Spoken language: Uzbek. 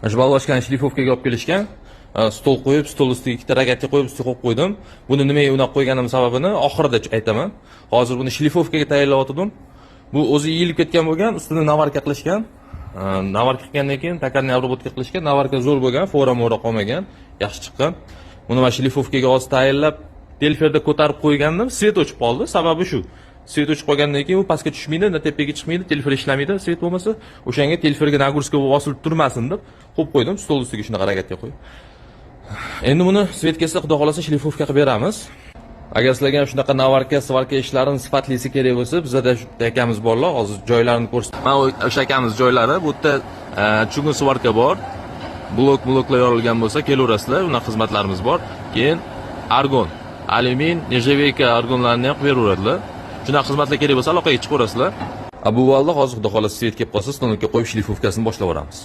Jvalvashkani shlifovkaga olib kelishgan. Stol qo'yib, stol ustiga ikkita rogatka qo'yib, ustiga qo'yib qo'ydim. Buni nimaga unaqa qo'yganim sababini oxirida aytaman. Hozir buni shlifovkaga tayyorlayotdim. Bu o'zi yeyilib ketgan bo'lgan, ustini navarka qilishgan. Navarka qilgandan keyin takarni obrobotka qilishgan. Navarka zo'r bo'lgan, fora-mora qolmagan, yaxshi chiqqan. Buni mana shlifovkaga hozir tayyorlab, telferda ko'tarib qo'ygandim. Svet o'chib qoldi. Sababi shu. Svet o'chib qolgandan keyin u pastga tushmaydi, tepaga chiqmaydi, telfer ishlamaydi, svet bo'lmasa, o'shanga telferga nagruska bosilib turmasin deb qo'yib qo'ydim, stol ustiga shunaqa rogatga qo'yib. Endi buni svet kelsa, xudo xolasa shlifovka qilib beramiz. Agar sizlarga ham shunaqa navarka, svarka ishlarini sifatlisi kerak bo'lsa, bizda bitta akamiz borlar, hozir joylarini ko'rsatib. Mana o'sha akamiz joylari, bu yerda chungi svarka bor. Bloklar yorilgan bo'lsa, kelaverasizlar, unaqa xizmatlarimiz bor. Keyin argon, alyumin, nejeveyka argonlarni ham qilib beraveradilar. Shunaqa xizmatlar kerak bo'lsa, aloqaga chiqaverasizlar. Bu valda hozir xudo xolasa svet kelib qolsa, stolga qo'yib shlifovkasini boshlab boramiz.